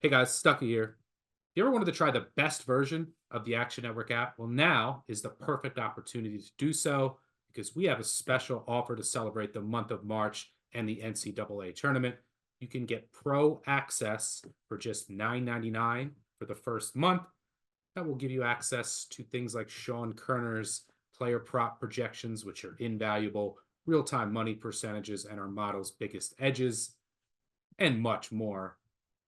Hey guys, Stucky here. If you ever wanted to try the best version of the Action Network app, well, now is the perfect opportunity to do so because we have a special offer to celebrate the month of March and the NCAA tournament. You can get pro access for just $9.99 for the first month. That will give you access to things like Sean Kerner's player prop projections, which are invaluable, real time money percentages, and our model's biggest edges, and much more.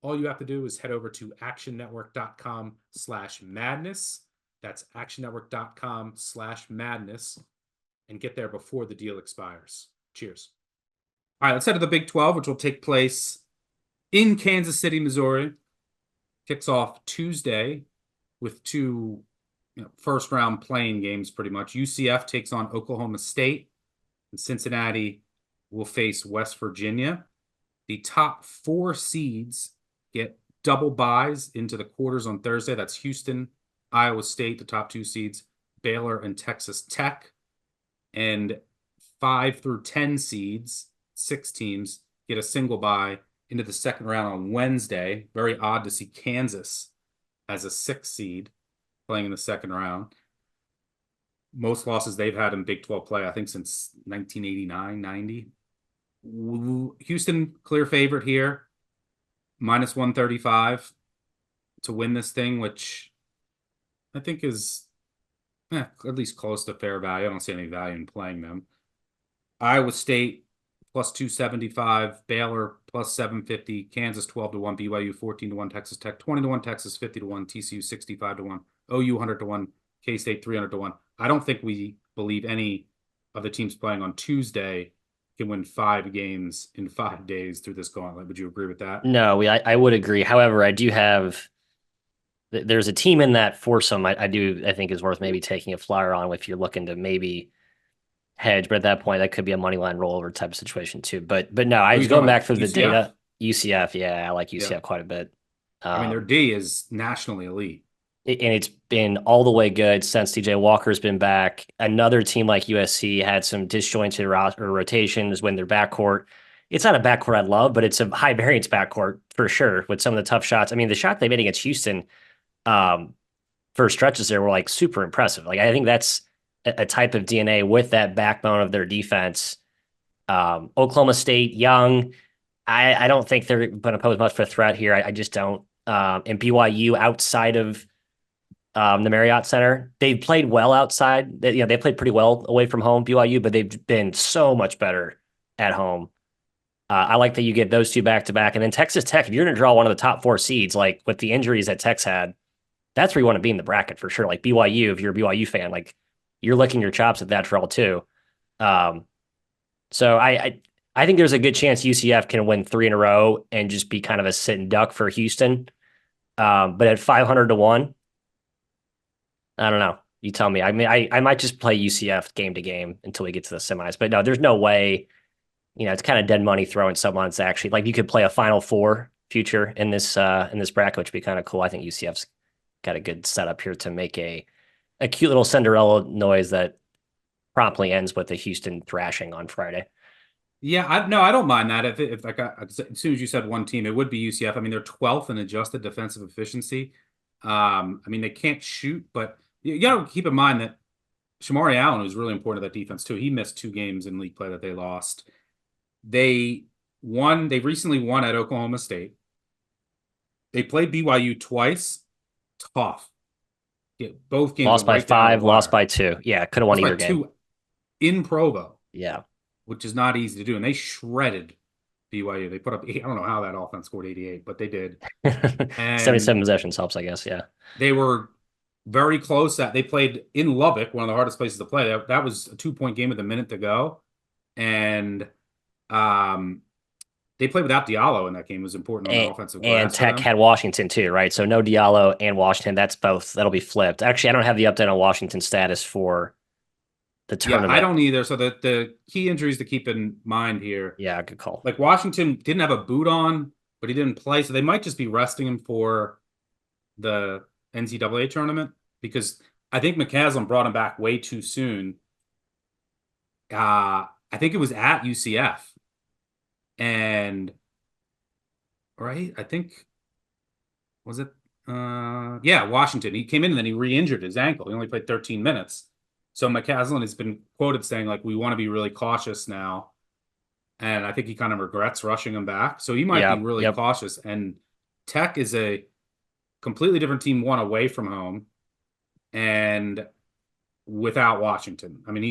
All you have to do is head over to actionnetwork.com/madness. That's actionnetwork.com/madness and get there before the deal expires. Cheers. All right, let's head to the Big 12, which will take place in Kansas City, Missouri. Kicks off Tuesday with two first round playing games pretty much. UCF takes on Oklahoma State, and Cincinnati will face West Virginia. The top 4 seeds get double buys into the quarters on Thursday. That's Houston, Iowa State, the top 2 seeds, Baylor, and Texas Tech. And 5 through 10 seeds, 6 teams, get a single bye into the second round on Wednesday. Very odd to see Kansas as a 6 seed playing in the second round. Most losses they've had in Big 12 play, I think, since 1989, 90. Houston, clear favorite here, -135 to win this thing, which I think is at least close to fair value. I don't see any value in playing them. Iowa State +275, Baylor +750, Kansas 12-1, BYU 14-1, Texas Tech 20-1, Texas 50-1, TCU 65-1, OU 100-1, K-State 300-1. I don't think we believe any of the teams playing on Tuesday can win 5 games in 5 days through this gauntlet. Would you agree with that? No, I would agree. However, I do have there's a team in that foursome I think is worth maybe taking a flyer on if you're looking to maybe hedge, but at that point that could be a money line rollover type of situation too. But no, I was going back through the data. UCF, yeah, I like UCF quite a bit. I mean, their D is nationally elite. And it's been all the way good since DJ Walker's been back. Another team like USC had some disjointed rotations when their backcourt. It's not a backcourt I love, but it's a high variance backcourt for sure with some of the tough shots. I mean, the shot they made against Houston for stretches there were like super impressive. Like I think that's a type of DNA with that backbone of their defense. Oklahoma State, young. I don't think they're going to pose much of a threat here. I just don't. And BYU outside of the Marriott Center, they've played well outside. They played pretty well away from home, BYU, but they've been so much better at home. I like that you get those two back to back, and then Texas Tech. If you're going to draw one of the top 4 seeds, like with the injuries that Tech's had, that's where you want to be in the bracket for sure. Like BYU, if you're a BYU fan, like you're licking your chops at that draw too. So I think there's a good chance UCF can win 3 in a row and just be kind of a sit and duck for Houston. But at 500-1, I don't know. You tell me. I mean, I might just play UCF game to game until we get to the semis. But no, there's no way. It's kind of dead money throwing someone that's actually like you could play a Final Four future in this bracket, which would be kind of cool. I think UCF's got a good setup here to make a cute little Cinderella noise that promptly ends with the Houston thrashing on Friday. Yeah, I don't mind that. If I got as soon as you said one team, it would be UCF. I mean, they're 12th in adjusted defensive efficiency. I mean, they can't shoot, but you got to keep in mind that Shamari Allen was really important to that defense too. He missed 2 games in league play that they lost. They recently won at Oklahoma State. They played BYU twice. Tough. Yeah, both games lost by right 5, lost by 2. Yeah, could have won either game. 2 in Provo. Yeah. Which is not easy to do. And they shredded BYU. They put up, I don't know how that offense scored 88, but they did. 77 possessions helps, I guess. Yeah. They were very close. They played in Lubbock, one of the hardest places to play. That was a 2-point game with a minute to go. And they played without Diallo in that game. It was important on the offensive glass. And Tech had Washington too, right? So no Diallo and Washington. That's both. That'll be flipped. Actually, I don't have the update on Washington status for the tournament. Yeah, I don't either. So the key injuries to keep in mind here. Yeah, good call. Like Washington didn't have a boot on, but he didn't play. So they might just be resting him for the NCAA tournament because I think McCaslin brought him back way too soon. I think it was at UCF. And right, I think Was it? Yeah, Washington. He came in and then he re-injured his ankle. He only played 13 minutes. So McCaslin has been quoted saying like, we want to be really cautious now. And I think he kind of regrets rushing him back. So he might be Yep, really yep. cautious. And Tech is a completely different team, one away from home and without Washington. I mean,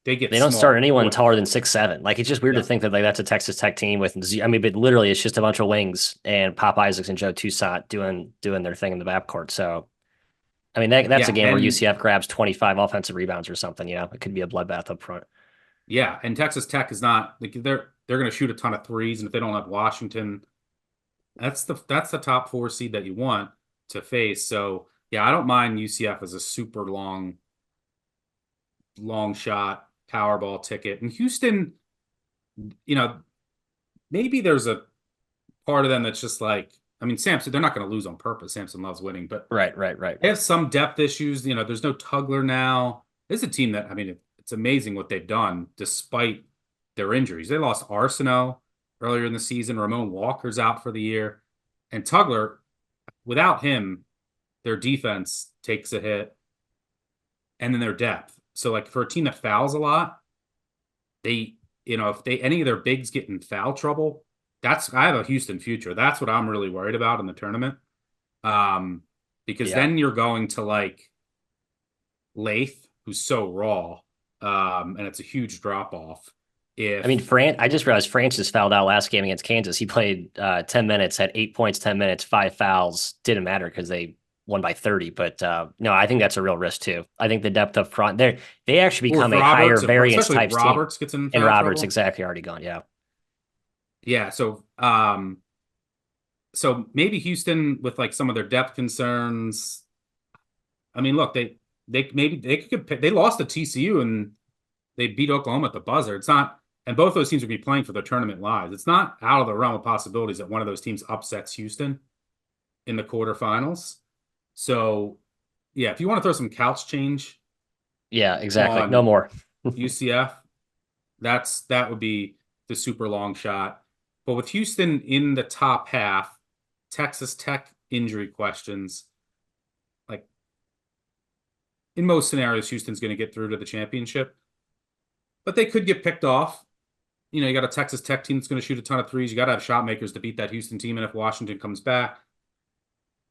they get They don't start small anyone quick. taller than 6'7". Like it's just weird to Yeah. think that like that's a Texas Tech team with I mean, but literally it's just a bunch of wings and Pop Isaacs and Joe Toussaint doing their thing in the backcourt. So I mean that's a Yeah. game where And UCF grabs 25 offensive rebounds or something. You know, it could be a bloodbath up front. yeah, and Texas Tech is not like they're going to shoot a ton of threes, and if they don't have Washington, that's the top four seed that you want to face. So yeah, I don't mind UCF as a super long shot Powerball ticket. And Houston, you know, maybe there's a part of them that's just like, I mean, Samson, they're not going to lose on purpose. Samson loves winning, but Right, right, right. they have some depth issues. You know, there's no Tugler now. This is a team that, I mean, it's amazing what they've done despite their injuries. They lost Arsenault earlier in the season. Ramon Walker's out for the year. And Tugler, without him, their defense takes a hit and then their depth. So, like, for a team that fouls a lot, they, if any of their bigs get in foul trouble, I have a Houston future. That's what I'm really worried about in the tournament. Because Yeah. then you're going to like Lath, who's so raw, and it's a huge drop off. I mean, I just realized Francis fouled out last game against Kansas. He played 10 minutes, had 8 points, 10 minutes, 5 fouls. Didn't matter because they won by 30. But no, I think that's a real risk too. I think the depth up front, they actually or if become a higher Roberts, variance especially if types team. Roberts gets in And foul Roberts, trouble, exactly, already gone. Yeah. yeah. So maybe Houston with like some of their depth concerns. I mean, look, they lost to TCU and they beat Oklahoma at the buzzer. It's not, and both those teams will be playing for their tournament lives. It's not out of the realm of possibilities that one of those teams upsets Houston in the quarterfinals. So, yeah, if you want to throw some couch change Yeah, exactly. No on more. UCF, that would be the super long shot. But with Houston in the top half, Texas Tech injury questions, like in most scenarios, Houston's going to get through to the championship, but they could get picked off. You got a Texas Tech team that's going to shoot a ton of threes. You got to have shot makers to beat that Houston team. And if Washington comes back,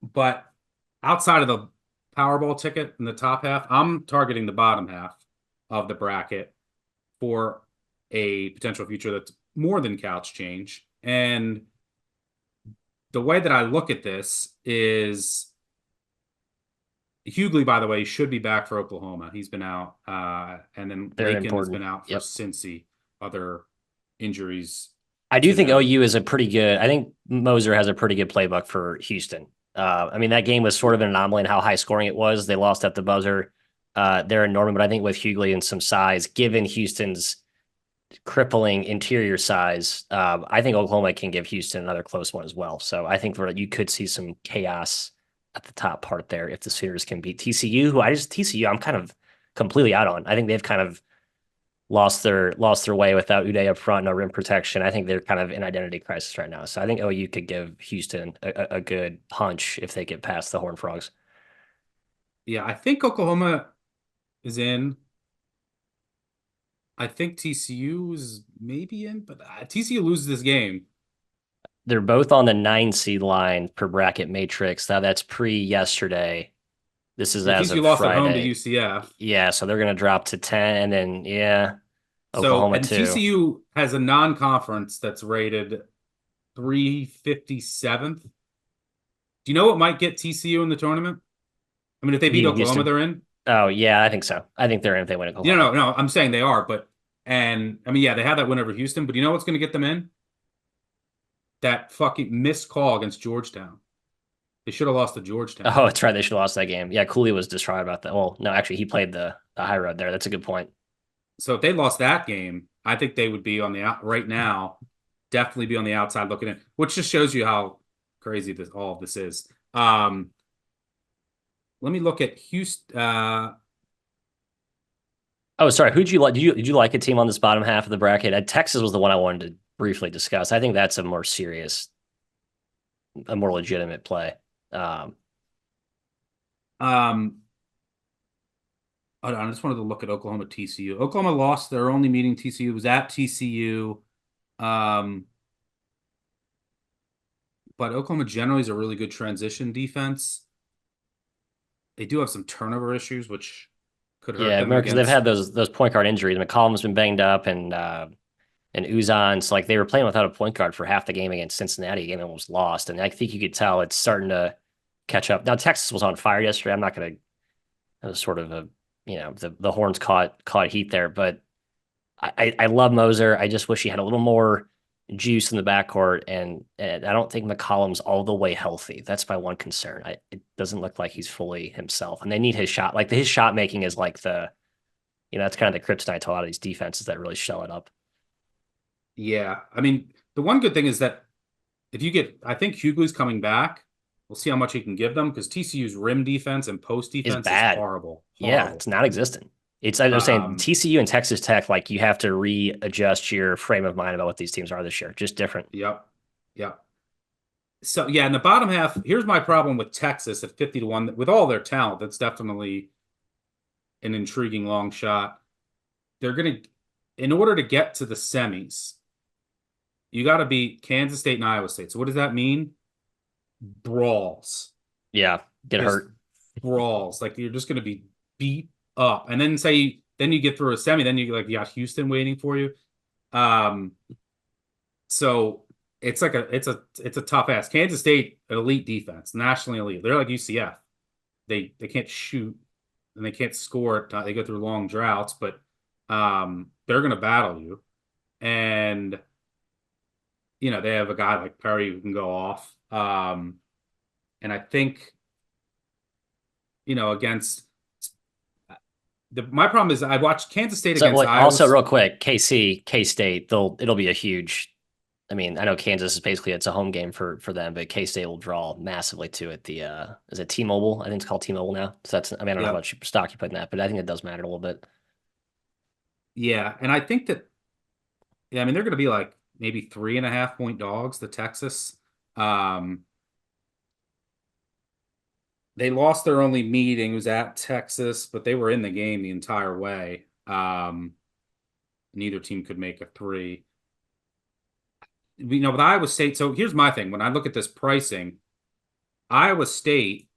but outside of the Powerball ticket in the top half, I'm targeting the bottom half of the bracket for a potential future that's more than couch change. And the way that I look at this is Hughley, by the way, should be back for Oklahoma. He's been out. And then Very Lakin has important. been out for Yep. Cincy, other injuries I do to think note. OU is a pretty good. I think Moser has a pretty good playbook for Houston. I mean, that game was sort of an anomaly in how high scoring it was. They lost at the buzzer there in Norman, but I think with Hughley and some size, given Houston's crippling interior size, I think Oklahoma can give Houston another close one as well. So I think you could see some chaos at the top part there if the Sooners can beat TCU, TCU I'm kind of completely out on. I think they've kind of lost their way without Uday up front, no rim protection. I think they're kind of in identity crisis right now. So I think OU could give Houston a good punch if they get past the Horned Frogs. Yeah, I think Oklahoma is in. I think TCU is maybe in, but TCU loses this game. They're both on the 9 seed line per bracket matrix. Now that's pre yesterday. This is Yeah, as TCU of lost at home to Friday. UCF. Yeah, so they're gonna drop to 10, and then yeah, So, Oklahoma and too. TCU has a non-conference that's rated 357th. Do you know what might get TCU in the tournament? I mean, if they beat Beating Oklahoma, Houston. they're in. Oh yeah, I think so. I think they're in if they win Oklahoma. No, I'm saying they are, but and I mean, yeah, they had that win over Houston, but you know what's going to get them in? That fucking missed call against Georgetown. They should have lost to Georgetown. Oh, that's right. They should have lost that game. Yeah, Cooley was distraught about that. Well, no, actually, he played the high road there. That's a good point. So if they lost that game, I think they would be on the out right now, definitely be on the outside looking in, which just shows you how crazy all of this is. Let me look at Houston. Oh, sorry. Who'd you like? Did you like a team on this bottom half of the bracket? Texas was the one I wanted to briefly discuss. I think that's a more serious, a more legitimate play. Um, I just wanted to look at Oklahoma TCU. Oklahoma lost their only meeting. TCU was at TCU. Um, but Oklahoma generally is a really good transition defense. They do have some turnover issues, which could hurt Yeah, them remember because they've against. had those point guard injuries. McCollum's been banged up, and Uzan. So like they were playing without a point guard for half the game against Cincinnati. Game almost lost, and I think you could tell it's starting to catch up. Now Texas was on fire yesterday. I'm not going to. That was sort of a the horns caught heat there, but I love Moser. I just wish he had a little more juice in the backcourt, and I don't think McCollum's all the way healthy. That's my one concern. It doesn't look like he's fully himself, and they need his shot. Like his shot making is like that's kind of the kryptonite to a lot of these defenses that really show it up. Yeah, I mean, the one good thing is that if you get, I think Hughley's coming back. We'll see how much he can give them because TCU's rim defense and post Is defense is bad. horrible. Yeah, it's non-existent. I was saying TCU and Texas Tech, like you have to readjust your frame of mind about what these teams are this year. Just different. Yep. So yeah, in the bottom half, here's my problem with Texas at 50-1. With all their talent, that's definitely an intriguing long shot. In order to get to the semis, you got to beat Kansas State and Iowa State. So what does that mean? Brawls. Yeah, get hurt. Brawls. Like you're just going to be beat up. And then you get through a semi, then you got Houston waiting for you. So it's like it's a tough ass. Kansas State, an elite defense, nationally elite. They're like UCF. They can't shoot and they can't score. They go through long droughts, but they're going to battle you. And they have a guy like Perry who can go off. And I think, against my problem is I watched Kansas State against Iowa. Also, real quick, K-State, it'll be a huge. I mean, I know Kansas is basically it's a home game for them, but K-State will draw massively to it. Is it T-Mobile? I think it's called T-Mobile now. So I don't know how much stock you put in that, but I think it does matter a little bit. Yeah, and I think that, I mean, they're going to be like maybe 3.5-point dogs, the Texas. They lost their only meeting. It was at Texas, but they were in the game the entire way. Neither team could make a three. With Iowa State, so here's my thing. When I look at this pricing, Iowa State,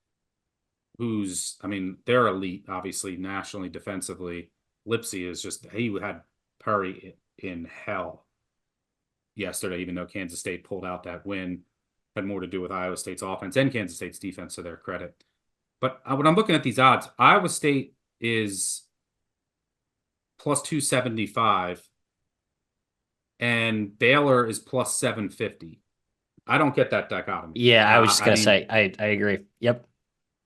they're elite, obviously, nationally, defensively. Lipsy is he had Perry in hell yesterday, even though Kansas State pulled out that win. Had more to do with Iowa State's offense and Kansas State's defense, to their credit. But when I'm looking at these odds, Iowa State is plus 275 and Baylor is plus 750. I don't get that dichotomy. Yeah, I was just going to say, I agree. Yep.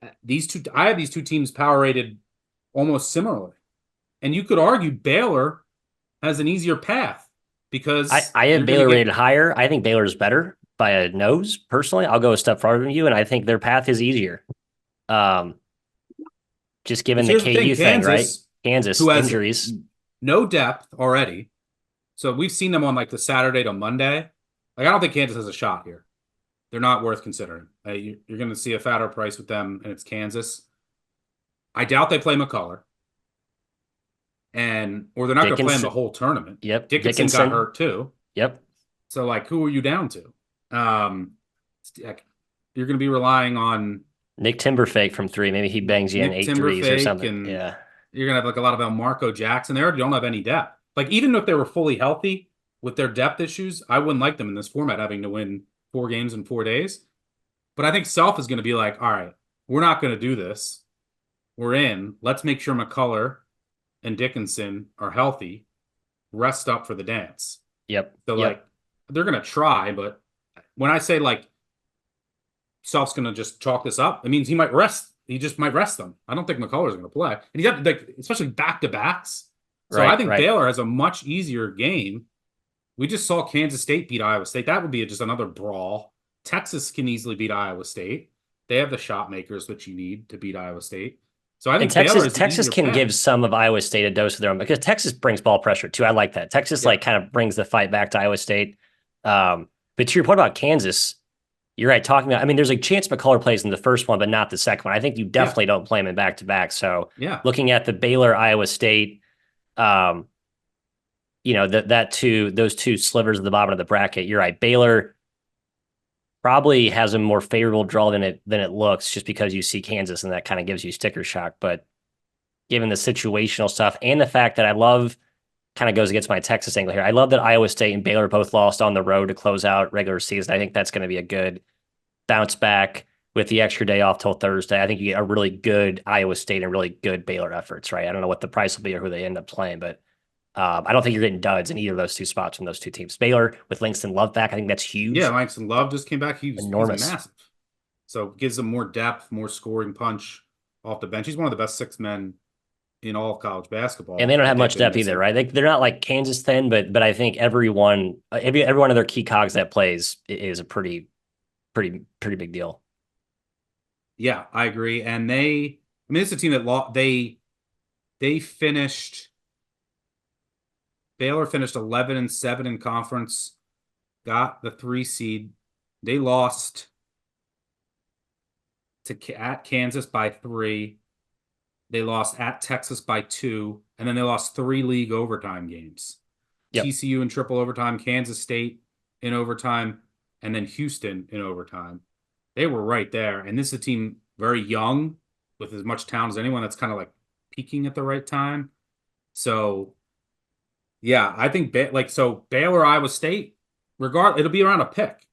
I have these two teams power rated almost similarly. And you could argue Baylor has an easier path because I have Baylor rated higher. I think Baylor is better by a nose. Personally, I'll go a step farther than you, and I think their path is easier. Just given the KU thing, right? Kansas who has injuries, no depth already. So we've seen them on like the Saturday to Monday. Like I don't think Kansas has a shot here. They're not worth considering. You're going to see a fatter price with them, and it's Kansas. I doubt they play McCullough. Or they're not going to play him the whole tournament. Yep. Dickinson got hurt too. Yep. So like, who are you down to? You're going to be relying on Nick Timberfake from three. Maybe he bangs you in 8 threes or something. Yeah. You're going to have like a lot of Marco Jackson there. You don't have any depth. Like even if they were fully healthy with their depth issues, I wouldn't like them in this format having to win 4 games in 4 days. But I think Self is going to be like, all right, we're not going to do this. We're in. Let's make sure McCullough and Dickinson are healthy. Rest up for the dance. Yep. So like they're going to try, but when I say like Self's going to just chalk this up, it means he might rest. He just might rest them. I don't think McCullough's going to play. And he's got like especially back-to-backs. So I think Baylor has a much easier game. We just saw Kansas State beat Iowa State. That would be just another brawl. Texas can easily beat Iowa State. They have the shot makers that you need to beat Iowa State. So I think Texas can give some of Iowa State a dose of their own because Texas brings ball pressure too. I like that. Texas like kind of brings the fight back to Iowa State. But to your point about Kansas, You're right. Talking about, I mean, there's a chance McCullough plays in the first one, but not the second one. I think you definitely don't play him in back to back. So Yeah. looking at the Baylor Iowa State, those two slivers at the bottom of the bracket, you're right. Baylor probably has a more favorable draw than it looks, just because you see Kansas and that kind of gives you sticker shock. But given the situational stuff and the fact that I love, kind of goes against my Texas angle here. I love that Iowa State and Baylor both lost on the road to close out regular season. I think that's going to be a good bounce back with the extra day off till Thursday. I think you get a really good Iowa State and really good Baylor efforts, right? I don't know what the price will be or who they end up playing, but I don't think you're getting duds in either of those two spots from those two teams. Baylor with Langston Love back, I think that's huge. Yeah, Langston Love just came back. He's enormous. massive. So gives them more depth, more scoring punch off the bench. He's one of the best 6 men in all of college basketball. And they don't have much depth either, right? They're not like Kansas thin, but I think every one of their key cogs that plays is a pretty big deal. Yeah, I agree. And it's a team that they finished. Baylor finished 11-7 in conference, got the 3 seed. They lost at Kansas by 3. They lost at Texas by 2, and then they lost 3 league overtime games. Yep. TCU in triple overtime, Kansas State in overtime, and then Houston in overtime. They were right there. And this is a team very young with as much talent as anyone that's kind of like peaking at the right time. So, yeah, I think Baylor, Iowa State, it'll be around a pick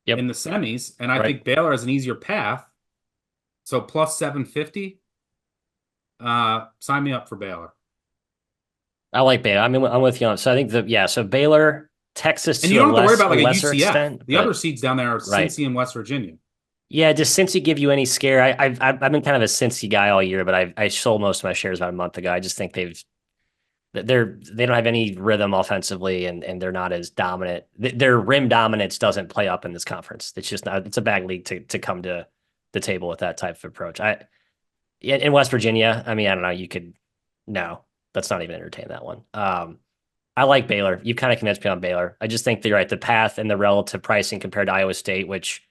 in the semis. And I think Baylor has an easier path. So plus 750. Sign me up for Baylor. I like Baylor. I'm with you on. So I think so Baylor, Texas, and you don't have to worry about like a UCF. Extent, the other seeds down there are Cincy and West Virginia. Yeah, does Cincy give you any scare? I've been kind of a Cincy guy all year, but I sold most of my shares about a month ago. I just think they don't have any rhythm offensively, and they're not as dominant. Their rim dominance doesn't play up in this conference. It's just not. It's a bad league to come to the table with that type of approach. In West Virginia, I mean, I don't know. Let's not even entertain that one. I like Baylor. You kind of convinced me on Baylor. I just think they're right. The path and the relative pricing compared to Iowa State, which,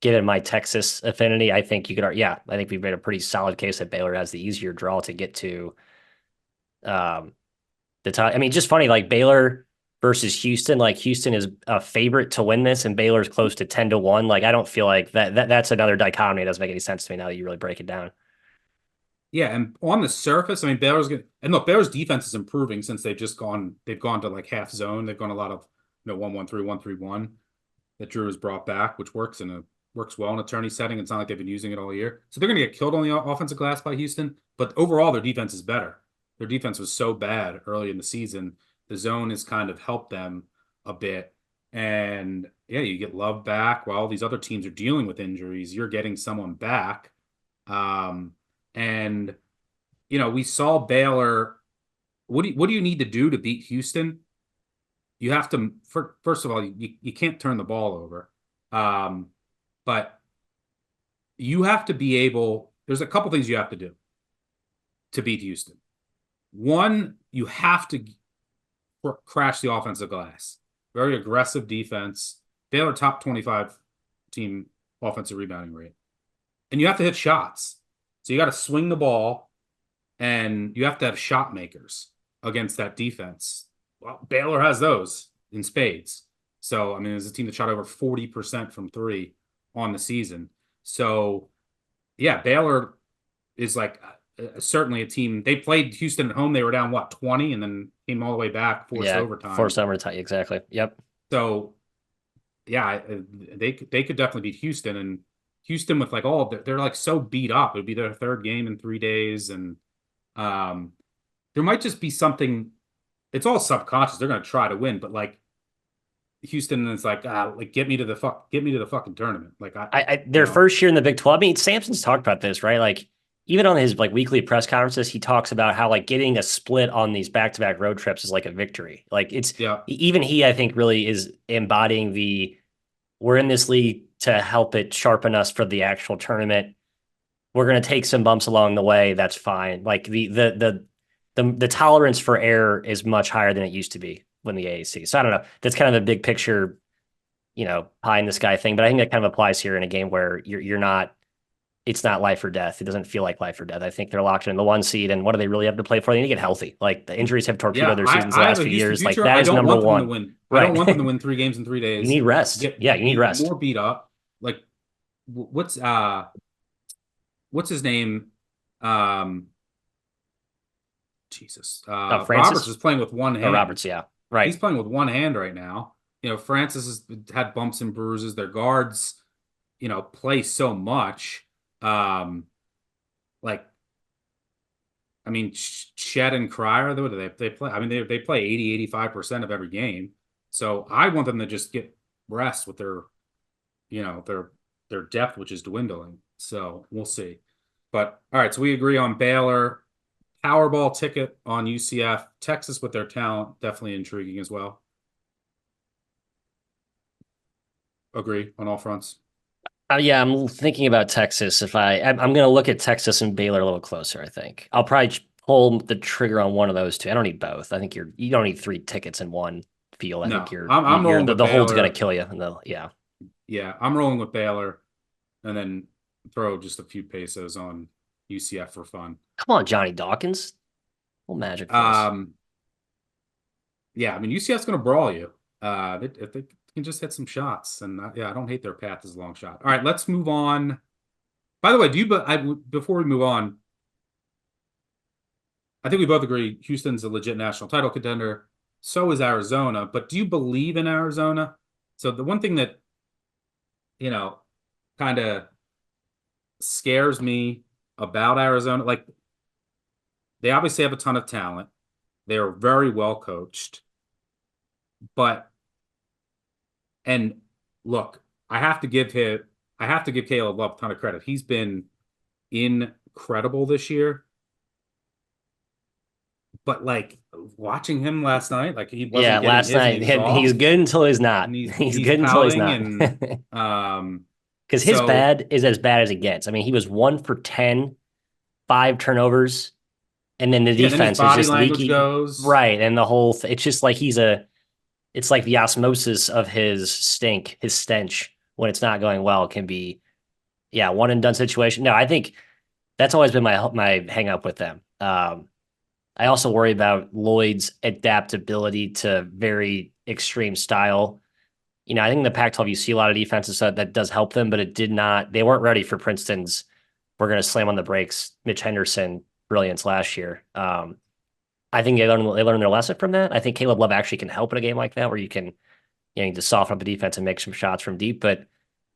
given my Texas affinity, I think you could. I think we've made a pretty solid case that Baylor has the easier draw to get to. The top. I mean, just funny, like Baylor versus Houston. Like Houston is a favorite to win this, and Baylor's close to 10-1. Like I don't feel like that's another dichotomy. It doesn't make any sense to me now that you really break it down. Yeah, and on the surface, I mean, Baylor's defense is improving since they've gone to like half zone. They've gone a lot of 1-1-3, 1-3-1 that Drew has brought back, which works well in a tourney setting. It's not like they've been using it all year. So they're going to get killed on the offensive glass by Houston, but overall their defense is better. Their defense was so bad early in the season. The zone has kind of helped them a bit. And yeah, you get Love back while all these other teams are dealing with injuries. You're getting someone back. And we saw Baylor. What do you need to do to beat Houston? You have to first of all, you can't turn the ball over. But you have to be able, there's a couple things you have to do to beat Houston. One, you have to crash the offensive glass. Very aggressive defense. Baylor top 25 team offensive rebounding rate. And you have to hit shots. So you got to swing the ball, and you have to have shot makers against that defense. Well, Baylor has those in spades. So, I mean, there's a team that shot over 40% from 3 on the season. So, yeah, Baylor is like certainly a team. They played Houston at home. They were down, 20, and then came all the way back, forced overtime. Exactly. Yep. So, yeah, they could definitely beat Houston. And Houston with they're like so beat up. It would be their 3rd game in 3 days. And there might just be something. It's all subconscious. They're going to try to win, but Houston is get me to the fucking tournament. Their first year in the Big 12. I mean, Sampson's talked about this, right? Like even on his weekly press conferences, he talks about how getting a split on these back-to-back road trips is like a victory. Even he, I think, really is embodying we're in this league to help it sharpen us for the actual tournament. We're going to take some bumps along the way. That's fine. Like the tolerance for error is much higher than it used to be when the AAC. So I don't know. That's kind of a big picture, pie in the sky thing. But I think that kind of applies here in a game where you're not. It's not life or death. It doesn't feel like life or death. I think they're locked in the 1 seed, and what do they really have to play for? They need to get healthy. Like the injuries have torpedoed Yeah, their seasons the I have last a few Houston years. Like future. that I is don't number want them to one. win. I don't Right. want them to win 3 games in 3 days. You need rest. Yeah, you need rest. More beat up. Like what's his name? Um, Jesus. Roberts Francis is playing with one or hand. Roberts. Yeah. Right. He's playing with one hand right now. Francis has had bumps and bruises. Their guards, play so much. Like, I mean, Chet and Cryer, though, they play. I mean, they play 80-85% of every game. So I want them to just get rest with their depth, which is dwindling. So we'll see. But all right, so we agree on Baylor. Powerball ticket on UCF. Texas with their talent, definitely intriguing as well. Agree on all fronts. Yeah, I'm thinking about Texas. I'm going to look at Texas and Baylor a little closer. I think I'll probably pull the trigger on one of those two. I don't need both. I think you don't need 3 tickets in one field. I think I'm rolling with the hold's Baylor. going to kill you. Yeah. Yeah, I'm rolling with Baylor, and then throw just a few pesos on UCF for fun. Come on, Johnny Dawkins. Well, magic. Yeah, I mean UCF's going to brawl you. If they can just hit some shots, and I don't hate their path as a long shot. All right, let's move on. By the way, before we move on, I think we both agree Houston's a legit national title contender. So is Arizona. But do you believe in Arizona? So the one thing that kind of scares me about Arizona, like they obviously have a ton of talent. They are very well coached. And look, I have to give Caleb Love a ton of credit. He's been incredible this year. But like watching him last night, like he wasn't getting last his, and night he was off, he's good until he's not. and He's he's good until he's pouting, not. and Because his bad is as bad as it gets. I mean, he was 1 for 10, 5 turnovers, and then the defense then his body is just language leaky. goes Right, and the whole it's just like it's like the osmosis of his stink, his stench when it's not going well can be, one and done situation. No, I think that's always been my hang up with them. I also worry about Lloyd's adaptability to very extreme style. I think in the Pac-12 you see a lot of defenses that does help them, but they weren't ready for Princeton's we're going to slam on the brakes Mitch Henderson brilliance last year. I think they learned their lesson from that. I think Caleb Love actually can help in a game like that where you can need to soften up the defense and make some shots from deep, but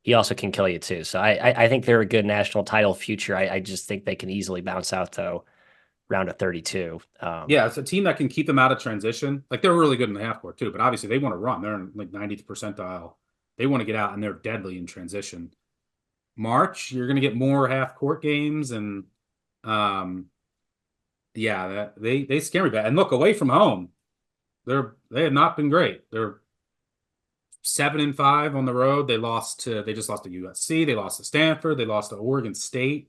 he also can kill you too. So I think they're a good national title future. I just think they can easily bounce out though round of 32. Yeah, it's a team that can keep them out of transition. Like they're really good in the half court too, but obviously they want to run. They're in like 90th percentile. They want to get out, and they're deadly in transition. March, you're going to get more half court games, and they scare me bad. And look, away from home, they have not been great. They're 7-5 on the road. They just lost to USC. They lost to Stanford. They lost to Oregon State,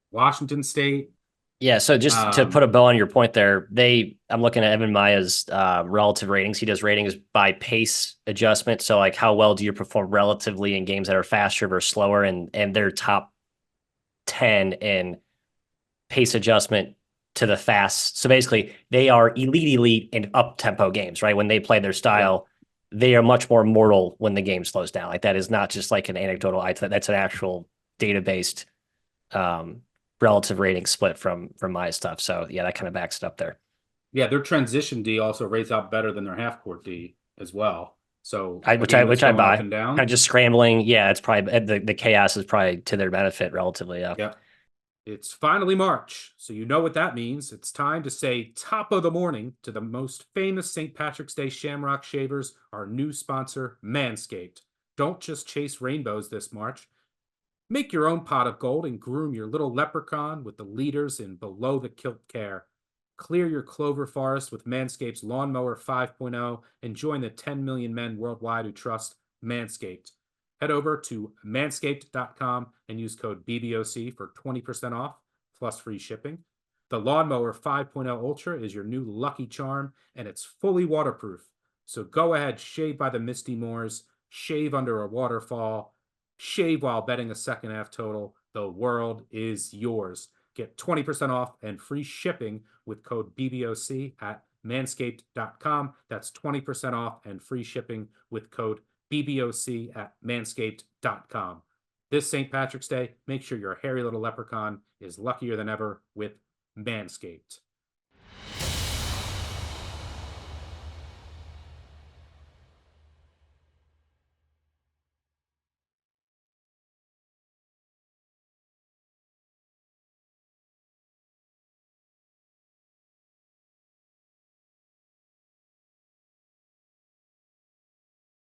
Washington State. Yeah, so just to put a bow on your point there, I'm looking at Evan Maya's relative ratings. He does ratings by pace adjustment. So like how well do you perform relatively in games that are faster versus slower, and they're top 10 in pace adjustment to the fast. So basically they are elite in up tempo games, right? When they play their style, they are much more mortal when the game slows down. Like that is not just like an anecdotal, that's an actual data-based relative rating split from my stuff. So yeah, that kind of backs it up there. Yeah, their transition D also rates out better than their half court D as well. So which I buy. Up and down. Kind of just scrambling. Yeah, it's probably the chaos is probably to their benefit relatively. Yeah. It's finally March, so you know what that means. It's time to say top of the morning to the most famous St. Patrick's Day Shamrock Shavers, our new sponsor, Manscaped. Don't just chase rainbows this March. Make your own pot of gold and groom your little leprechaun with the leaders in below-the-kilt care. Clear your clover forest with Manscaped's Lawnmower 5.0 and join the 10 million men worldwide who trust Manscaped. Head over to manscaped.com and use code BBOC for 20% off plus free shipping. The Lawnmower 5.0 Ultra is your new lucky charm, and it's fully waterproof. So go ahead, shave by the misty moors, shave under a waterfall, shave while betting a second half total. The world is yours. Get 20% off and free shipping with code BBOC at manscaped.com. That's 20% off and free shipping with code BBOC at manscaped.com. This St. Patrick's Day, make sure your hairy little leprechaun is luckier than ever with Manscaped.